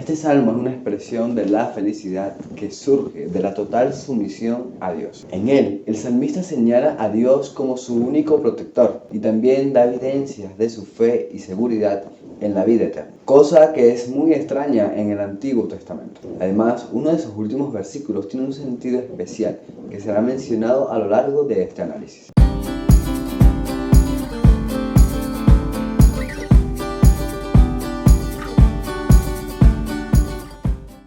Este salmo es una expresión de la felicidad que surge de la total sumisión a Dios. En él, el salmista señala a Dios como su único protector y también da evidencias de su fe y seguridad en la vida eterna, cosa que es muy extraña en el Antiguo Testamento. Además, uno de sus últimos versículos tiene un sentido especial que será mencionado a lo largo de este análisis.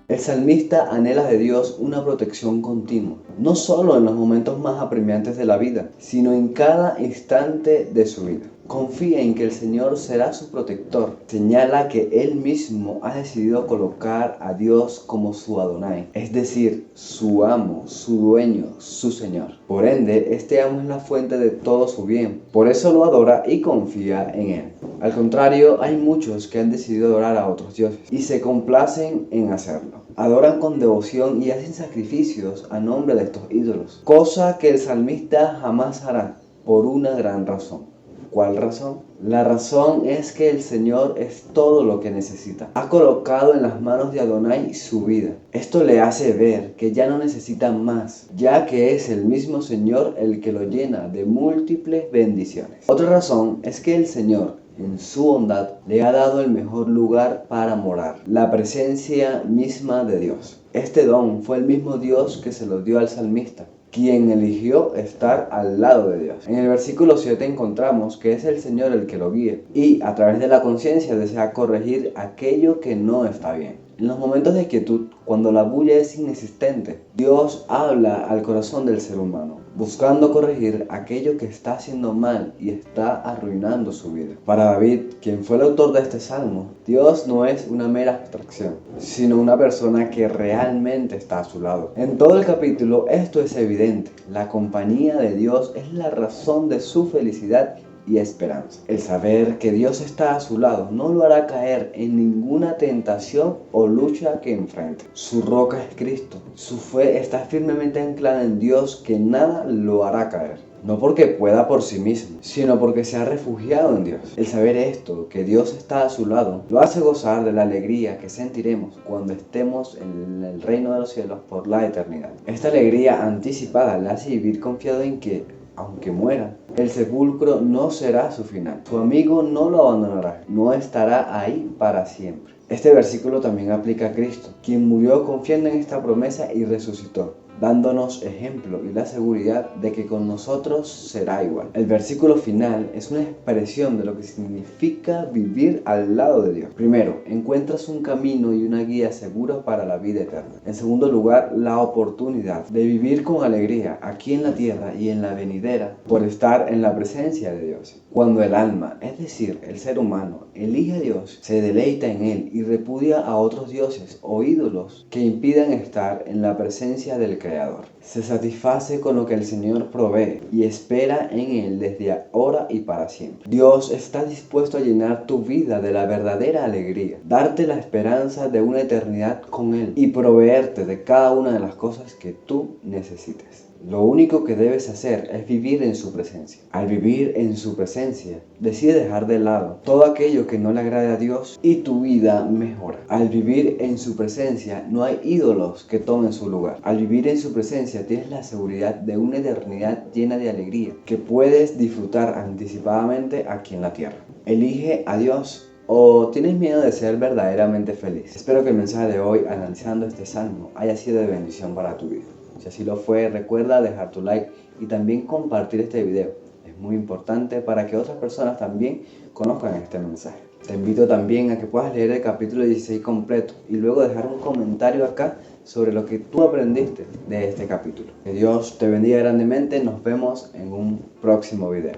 El salmista anhela de Dios una protección continua, no solo en los momentos más apremiantes de la vida, sino en cada instante de su vida. Confía en que el Señor será su protector. Señala que Él mismo ha decidido colocar a Dios como su Adonai, es decir, su amo, su dueño, su Señor. Por ende, este amo es la fuente de todo su bien. Por eso lo adora y confía en Él. Al contrario, hay muchos que han decidido adorar a otros dioses y se complacen en hacerlo. Adoran con devoción y hacen sacrificios a nombre de estos ídolos, cosa que el salmista jamás hará por una gran razón. ¿Cuál razón? La razón es que el Señor es todo lo que necesita. Ha colocado en las manos de Adonai su vida. Esto le hace ver que ya no necesita más, ya que es el mismo Señor el que lo llena de múltiples bendiciones. Otra razón es que el Señor, en su bondad, le ha dado el mejor lugar para morar, la presencia misma de Dios. Este don fue el mismo Dios que se lo dio al salmista, quien eligió estar al lado de Dios. En el versículo 7 encontramos que es el Señor el que lo guía y a través de la conciencia desea corregir aquello que no está bien. En los momentos de quietud, cuando la bulla es inexistente, Dios habla al corazón del ser humano, buscando corregir aquello que está haciendo mal y está arruinando su vida. Para David, quien fue el autor de este salmo, Dios no es una mera abstracción, sino una persona que realmente está a su lado. En todo el capítulo esto es evidente. La compañía de Dios es la razón de su felicidad y esperanza. El saber que Dios está a su lado no lo hará caer en ninguna tentación o lucha que enfrente. Su roca es Cristo. Su fe está firmemente anclada en Dios, que nada lo hará caer. No porque pueda por sí mismo, sino porque se ha refugiado en Dios. El saber esto, que Dios está a su lado, lo hace gozar de la alegría que sentiremos cuando estemos en el reino de los cielos por la eternidad. Esta alegría anticipada le hace vivir confiado en que, aunque muera, el sepulcro no será su final. Su amigo no lo abandonará, no estará ahí para siempre. Este versículo también aplica a Cristo, quien murió confiando en esta promesa y resucitó, dándonos ejemplo y la seguridad de que con nosotros será igual. El versículo final es una expresión de lo que significa vivir al lado de Dios. Primero, encuentras un camino y una guía segura para la vida eterna. En segundo lugar, la oportunidad de vivir con alegría aquí en la tierra y en la venidera por estar en la presencia de Dios. Cuando el alma, es decir, el ser humano, elige a Dios, se deleita en Él y repudia a otros dioses o ídolos que impidan estar en la presencia del Creador. Se satisface con lo que el Señor provee y espera en Él desde ahora y para siempre. Dios está dispuesto a llenar tu vida de la verdadera alegría, darte la esperanza de una eternidad con Él y proveerte de cada una de las cosas que tú necesites. Lo único que debes hacer es vivir en su presencia. Al vivir en su presencia, decide dejar de lado todo aquello que no le agrade a Dios y tu vida mejora. Al vivir en su presencia, no hay ídolos que tomen su lugar. Al vivir en su presencia, tienes la seguridad de una eternidad llena de alegría que puedes disfrutar anticipadamente aquí en la tierra. Elige a Dios. ¿O tienes miedo de ser verdaderamente feliz? Espero que el mensaje de hoy, analizando este salmo, haya sido de bendición para tu vida. Si así lo fue, recuerda dejar tu like y también compartir este video. Es muy importante para que otras personas también conozcan este mensaje. Te invito también a que puedas leer el capítulo 16 completo y luego dejar un comentario acá sobre lo que tú aprendiste de este capítulo. Que Dios te bendiga grandemente. Nos vemos en un próximo video.